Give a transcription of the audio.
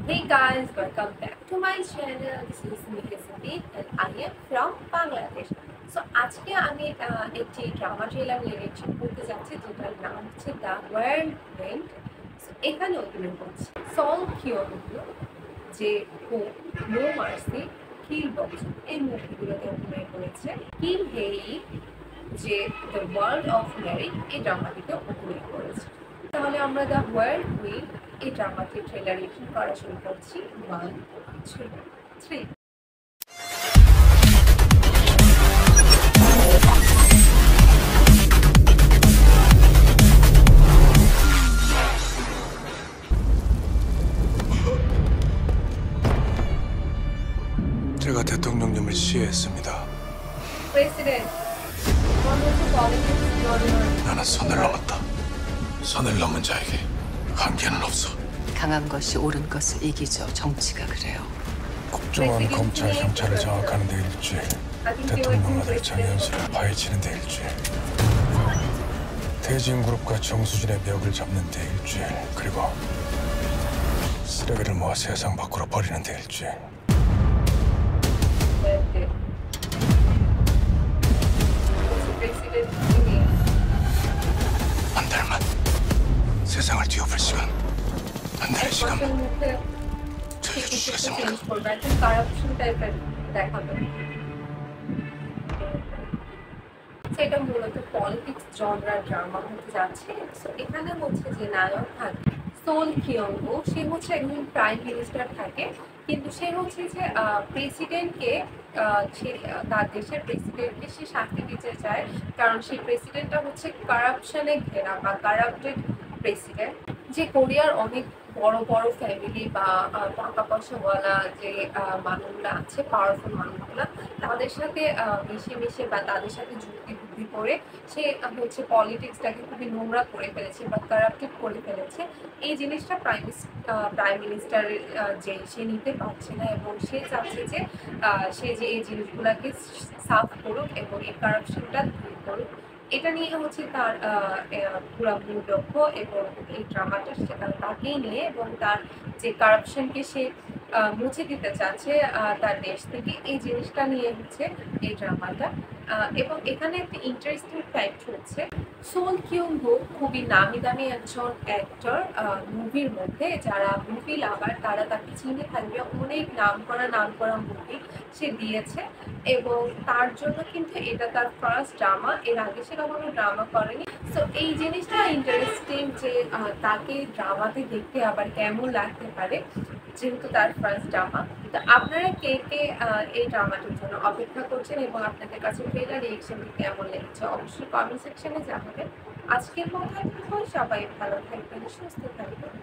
Hey guys, welcome back to my channel. This is Mihir Siddiq and I am from Bangladesh. So আজকে আমি একটি drama trailer নিয়ে reaction করতে যাচ্ছি যেটার নাম হচ্ছে দ্য হোয়ারলউইন্ড। সো এখানে অভিনয় করছে সল কিয়ন হো, যে নো মার্সি, কিল বক্স এই মুভিগুলোতে অভিনয় করেছে। কিম হেই, যে দ্য ওয়ার্ল্ড অফ ম্যারি এই ড্রামাটিতে অভিনয় করেছে। তাহলে আমরা দ্য হোয়ারলউইন্ড এই ড্রামাটির ট্রেলার রিঅ্যাকশন করা শুরু করছি। 1 2 3। 제가 대통령님을 시해했습니다. President, 나는 선을 넘었다. 선을 넘은 자에게 한계는 없어. 강한 것이 옳은 것을 이기죠. 정치가 그래요. 국정원, 검찰, 경찰을 장악하는 데 일주일. 대통령 아들 장현수를 파헤치는 데 일주일. 대진그룹과 정수진의 멱을 잡는 데 일주일. 그리고 쓰레기를 모아 세상 밖으로 버리는 데 일주일. 한 달만 세상을 뒤엎을 시간, 한 달의 시간만 저에게 주시겠습니까? সেটা মূলত পলিটিক্স জনরার ড্রামা হতে যাচ্ছে। সো এখানে হচ্ছে যে নায়ক থাকে সোল কিয়ং হো, সে হচ্ছে একজন প্রাইম মিনিস্টার থাকে, কিন্তু সে হচ্ছে যে প্রেসিডেন্টকে, তার দেশের প্রেসিডেন্টকে সে শাস্তি দিতে চায়, কারণ সেই প্রেসিডেন্টটা হচ্ছে কারাপশনে ঘেরা বা কারাপ্টেড প্রেসিডেন্ট। যে কোরিয়ার অনেক বড় বড় ফ্যামিলি বা টাকা পয়সাওয়ালা যে মানুষগুলো আছে, পাওয়ারফুল মানুষগুলো, তাদের সাথে মিশে বা তাদের সাথে যুক্তি বুদ্ধি করে সে হচ্ছে পলিটিক্সটাকে খুবই নোংরা করে ফেলেছে বা কারাপ্টেড করে ফেলেছে। এই জিনিসটা প্রাইম মিনিস্টারের যে সে নিতে পারছে না এবং সে চাচ্ছে যে সে যে এই জিনিসগুলোকে সাফ করুক এবং এই কারাপশনটা দূর করুক। এটা নিয়ে হচ্ছে তার পুরো মূল লক্ষ্য এবং এই ড্রামাটা তাকেই নিয়ে এবং তার যে কারাপশনকে সে মুছে দিতে চাচ্ছে তার দেশ থেকে, এই জিনিসটা নিয়ে হচ্ছে এই ড্রামাটা। এবং এখানে একটা ইন্টারেস্টিং ফ্যাক্ট হচ্ছে সোল কিয়ং হো খুবই নামি দামি একজন অ্যাক্টর। মুভির মধ্যে যারা মুভি লাভার তারা তাকে চিনে থাকবে, অনেক নাম করা মুভি সে দিয়েছে এবং তার জন্য কিন্তু এটা তার ফার্স্ট ড্রামা, এর আগে সে কখনো ড্রামা করেনি। সো এই জিনিসটা ইন্টারেস্টিং যে তাকে ড্রামাতে দেখতে আবার কেমন লাগতে পারে, যেহেতু তার ফার্স্ট ড্রামা। তো আপনারা কে কে এই ড্রামাটির জন্য অপেক্ষা করছেন এবং আপনাদের কাছে ট্রেলার রিঅ্যাকশনটি কেমন লেগেছে অবশ্যই কমেন্ট সেকশনে জানাবেন। আজকের মতো সবাই ভালো থাকবেন, সুস্থ থাকবেন।